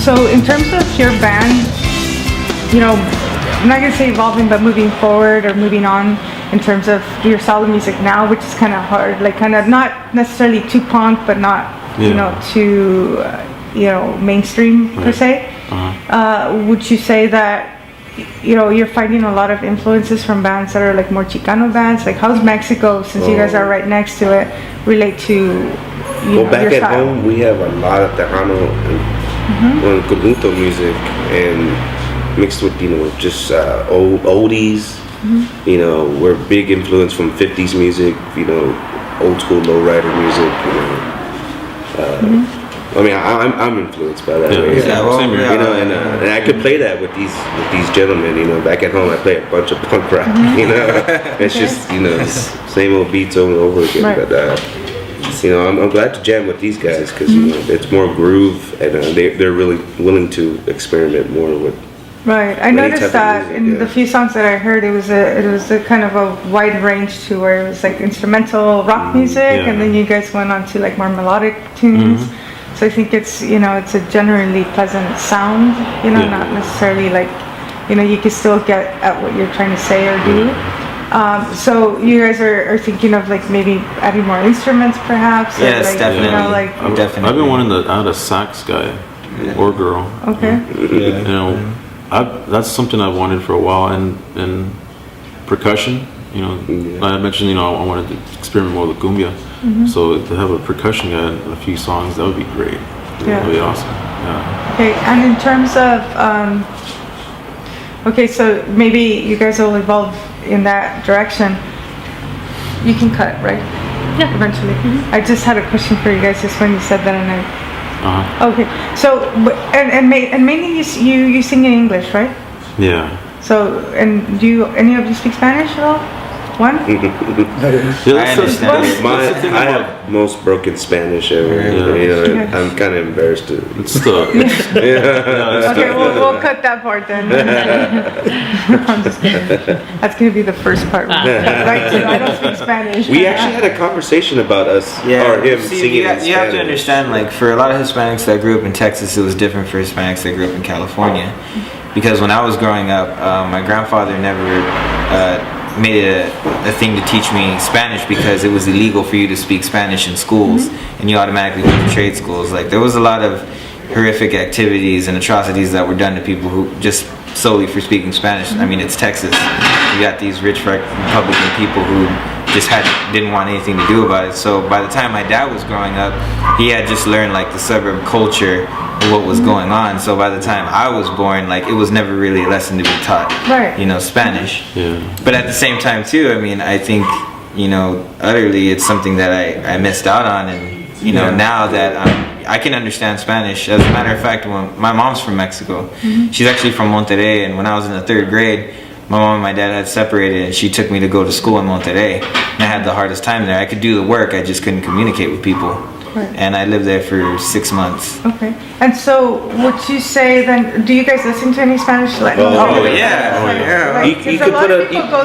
So in terms of your band, I'm not gonna say evolving, but moving forward or moving on in terms of your style of music now, which is kind of hard, like kind of not necessarily too punk, but not too mainstream per se. Would you say that you're finding a lot of influences from bands that are like more Chicano bands? Like how's Mexico, since you guys are right next to it, relate to back your at style? home we have a lot of Tejano and conjunto music, and mixed with just oldies. We're big influence from 50s music, old school lowrider music. I mean, I'm influenced by that. And I could play that with these gentlemen. Back at home, I play a bunch of punk rock. It's just same old beats over and over again. Right. But I'm glad to jam with these guys because it's more groove, and they're really willing to experiment more with. Right, I noticed that in the few songs that I heard, it was a kind of a wide range to where it was like instrumental rock music, and then you guys went on to like more melodic tunes. So I think it's it's a generally pleasant sound, not necessarily like you can still get at what you're trying to say or do. So you guys are thinking of like maybe adding more instruments, perhaps? Yes, like, definitely. Definitely. I've been wanting to add a sax guy or girl. Okay. That's something I've wanted for a while, and percussion. I mentioned I wanted to experiment more with cumbia. So to have a percussion guy in a few songs, that would be great. That would be awesome. Yeah. Okay, and in terms of so maybe you guys will evolve in that direction. You can cut, right? Yeah. Eventually. I just had a question for you guys just when you said that, and Okay, so and mainly you sing in English, right? Yeah. So and do any of you speak Spanish at all? One? I understand. I have most broken Spanish ever. I'm kind of embarrassed to. Okay, we'll cut that part then. I'm just kidding. That's gonna be the first part. Right, so I don't speak Spanish. We actually had a conversation about us or him singing in Spanish. You have to understand, like for a lot of Hispanics that grew up in Texas, it was different for Hispanics that grew up in California. Because when I was growing up, my grandfather never made it a thing to teach me Spanish because it was illegal for you to speak Spanish in schools, and you automatically went to trade schools. Like there was a lot of horrific activities and atrocities that were done to people who just solely for speaking Spanish. I mean, it's Texas. You got these rich Republican people who just didn't want anything to do about it. So by the time my dad was growing up, he had just learned like the suburb culture of what was going on. So by the time I was born, like it was never really a lesson to be taught, Spanish. Yeah. But at the same time too, I mean, I think, utterly it's something that I missed out on. And, now that I can understand Spanish. As a matter of fact, when my mom's from Mexico, she's actually from Monterrey. And when I was in the 3rd grade, my mom and my dad had separated, and she took me to go to school in Monterrey. And I had the hardest time there. I could do the work, I just couldn't communicate with people. Right. And I lived there for 6 months. Okay. And so, would you say then? Do you guys listen to any Spanish?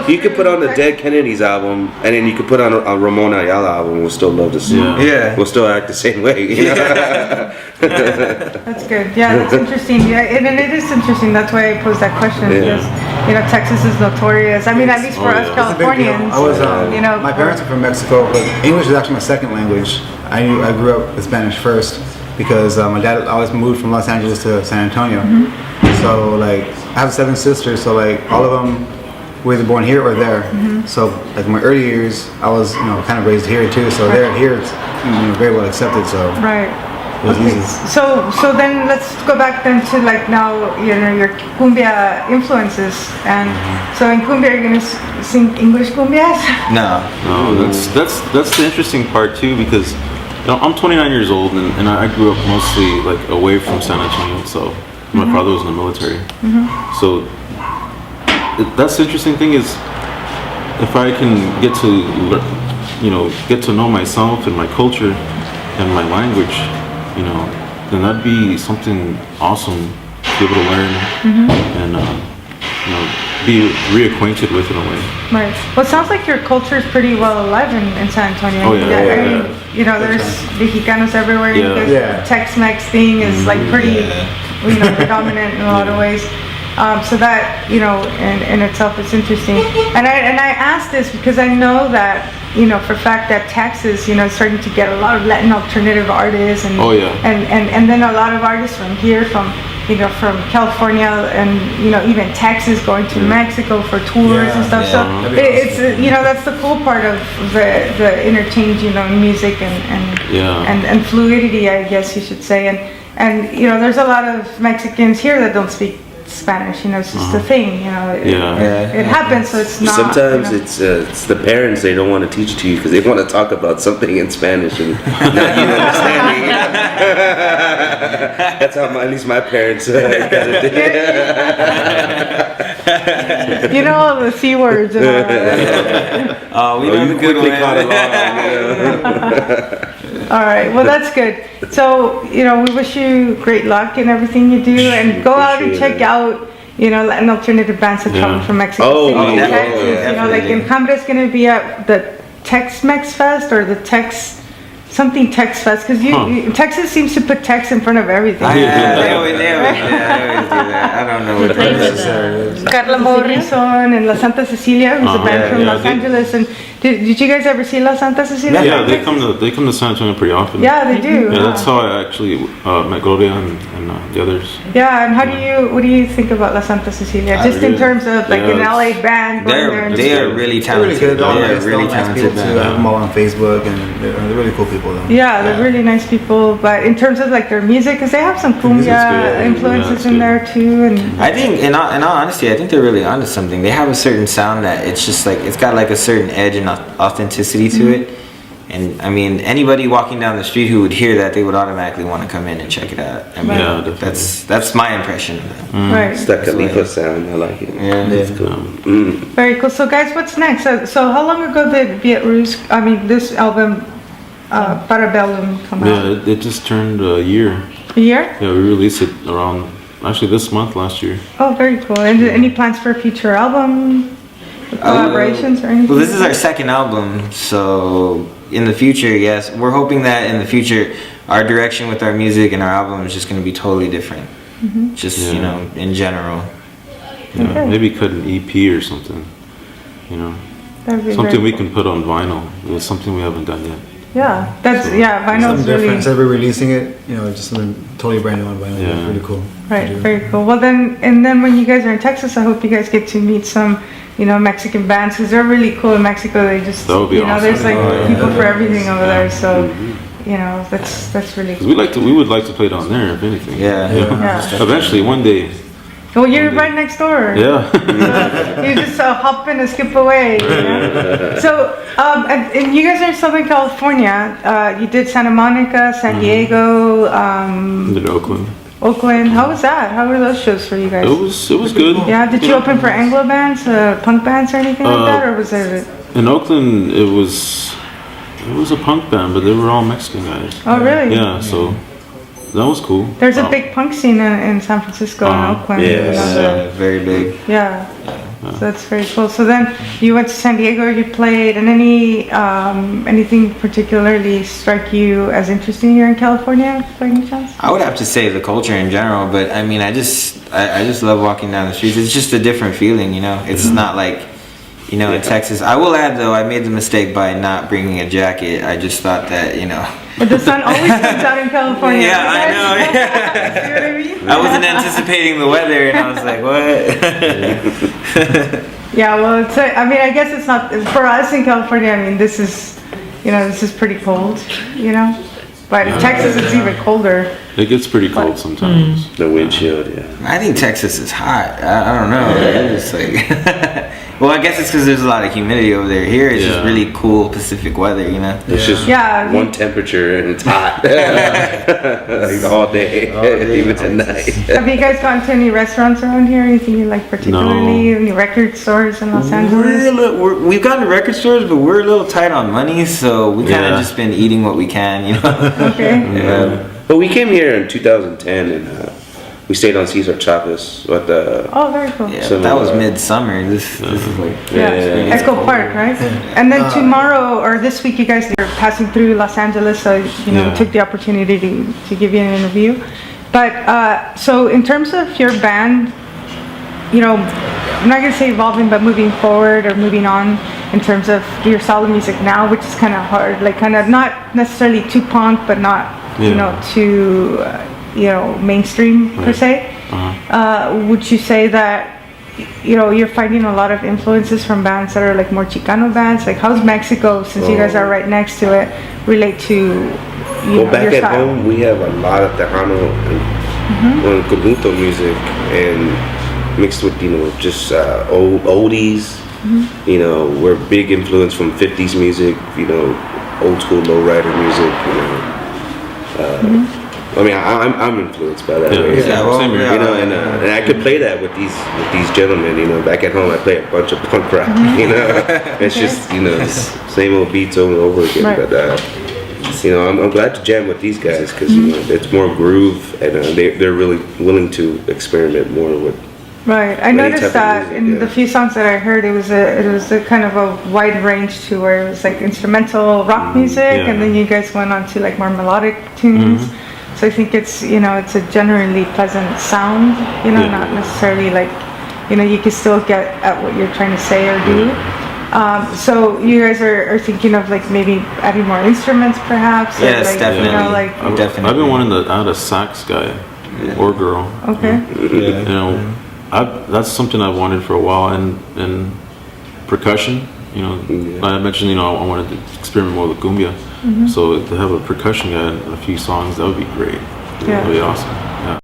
You could put on the Dead Kennedys album, and then you could put on a Ramona Ayala album. We'll still love to see. We'll still act the same way. That's good. Yeah, that's interesting. Yeah, and it is interesting. That's why I posed that question because Texas is notorious. I mean, at least for us Californians. I was my parents are from Mexico, but English is actually my second language. I grew up with Spanish first because my dad always moved from Los Angeles to San Antonio. So like I have 7 sisters, so like all of them were either born here or there. So like in my early years, I was kind of raised here too. So here it's very well accepted. So it was easy. So then let's go back then to like now your cumbia influences, and so in cumbia you're gonna sing English cumbias? No, that's the interesting part too, because I'm 29 years old, and I grew up mostly like away from San Antonio. So my father was in the military. So that's the interesting thing is if I can get to know myself and my culture and my language, then that'd be something awesome to be able to learn and be reacquainted with in a way. Right. Well, it sounds like your culture is pretty well alive in San Antonio. Oh yeah. I mean, there's Mexicanos everywhere. The Tex-Mex thing is like pretty predominant in a lot of ways. So that, in itself is interesting. And I asked this because I know that, for a fact that Texas, is starting to get a lot of Latin alternative artists and and then a lot of artists from here, from California and, even Texas going to Mexico for tours and stuff. So it's, that's the cool part of the interchange, in music and fluidity, I guess you should say. And there's a lot of Mexicans here that don't speak Spanish, it's just a thing, it happens, so it's not. Sometimes it's the parents, they don't want to teach it to you because they want to talk about something in Spanish and not you understanding. That's how at least my parents got it. All the C words and all that. Oh, we know the good one. All right, well that's good. So, we wish you great luck in everything you do, and go out and check out, Latin alternative bands that come from Mexico City, Texas. Like in Hambra's gonna be at the Tex-Mex Fest or the Tex Fest, because Texas seems to put Tex in front of everything. They always do that. I don't know what that is. Carla Morrison and La Santa Cecilia, who's a band from Los Angeles. And did you guys ever see La Santa Cecilia? Yeah, they come to San Antonio pretty often. Yeah, they do. Yeah, that's how I actually met Gloria and the others. Yeah, and what do you think about La Santa Cecilia? Just in terms of like an LA band. They are really talented. They're really nice talented. people too. I have them all on Facebook, and they're really cool people though. Yeah, they're really nice people. But in terms of like their music, because they have some cumbia influences in there too. And I think, in all honesty, I think they're really onto something. They have a certain sound that it's just like, it's got like a certain edge and authenticity to it. And I mean, anybody walking down the street who would hear that, they would automatically want to come in and check it out. I mean, that's my impression of it. Right. It's that Khalifa sound. I like it. Yeah, it's cool. Very cool. So guys, what's next? So how long ago did Viet Ruse, this album, Parabellum, come out? Yeah, it just turned a year. A year? Yeah, we released it around, actually this month last year. Oh, very cool. And any plans for a future album? Collaborations or anything? Well, this is our second album, so in the future, yes, we're hoping that in the future, our direction with our music and our album is just going to be totally different. Just in general. Yeah, okay. Maybe cut an EP or something. Something we can put on vinyl. It's something we haven't done yet. Yeah, vinyl's something different. really. Instead of releasing it, just something totally brand new on vinyl. Yeah. It's really cool. Right, very cool. Well then, when you guys are in Texas, I hope you guys get to meet some, Mexican bands, because they're really cool in Mexico. They just, that would be awesome. There's like people for everything over there. So, that's really cool. We would like to play down there, if anything. Yeah. Eventually, one day. Well, you're right next door. Yeah. So you just hop in and skip away. So, and you guys are in Southern California. You did Santa Monica, San Diego. Did Oakland. Oakland. How was that? How were those shows for you guys? It was good. Yeah. Did you open for Anglo bands, punk bands, or anything like that, or was it? In Oakland, it was a punk band, but they were all Mexican guys. Oh, really? Yeah. So that was cool. There's a big punk scene in San Francisco and Oakland. Very big. Yeah. So that's very cool. So then you went to San Diego, you played, and anything particularly strike you as interesting here in California by any chance? I would have to say the culture in general, but I mean, I just love walking down the streets. It's just a different feeling, It's not like, in Texas. I will add though, I made the mistake by not bringing a jacket. I just thought that, But the sun always comes out in California. Yeah, I know. See what I mean? I wasn't anticipating the weather, and I was like, what? Yeah, well, I guess it's not, for us in California, this is, this is pretty cold, But in Texas, it's even colder. It gets pretty cold sometimes. The wind chill, I think Texas is hot. I don't know. It's like, well, I guess it's because there's a lot of humidity over there. Here, it's just really cool Pacific weather, It's just one temperature and it's hot. Like all day, even tonight. Have you guys gone to any restaurants around here? Anything you like particularly? No. Any record stores in Los Angeles? We've gone to record stores, but we're a little tight on money, so we kind of just been eating what we can, Okay. But we came here in 2010 and we stayed on Cesar Chavez. Oh, very cool. Yeah, that was midsummer. This is like Echo Park, right? And then tomorrow or this week, you guys are passing through Los Angeles, so we took the opportunity to give you an interview. But so in terms of your band, you know, I'm not gonna say evolving, but moving forward or moving on in terms of your style of music now, which is kind of hard, like kind of not necessarily too punk, but not you know too you know mainstream per se. Would you say that you know you're finding a lot of influences from bands that are like more Chicano bands? Like how's Mexico, since you guys are right next to it, relate to you know, back your at style? home we have a lot of Tejano and conjunto music, and mixed with you know just oldies. You know, we're big influence from 50s music. You know, old school lowrider music. You know, I mean, I'm influenced by that. Right? Same here. You know, and I could play that with these gentlemen. You know, back at home I play a bunch of punk rock. You know, it's just you know same old beats over and over again. Right. But you know, I'm glad to jam with these guys because you know it's more groove, and they're really willing to experiment more with. Right, I Any noticed type of that music, in the few songs that I heard, it was a kind of a wide range too, where it was like instrumental rock music, and then you guys went on to like more melodic tunes. So I think it's you know it's a generally pleasant sound, you know, not necessarily like you know you can still get at what you're trying to say or do. So you guys are thinking of like maybe adding more instruments, perhaps. Yes, or like, definitely. You know, like Definitely. I've been wanting to add a sax guy or girl. okay. You know, that's something I've wanted for a while, and percussion. You know, I mentioned you know I wanted to experiment more with cumbia, so to have a percussion guy in a few songs that would be great. That would be awesome.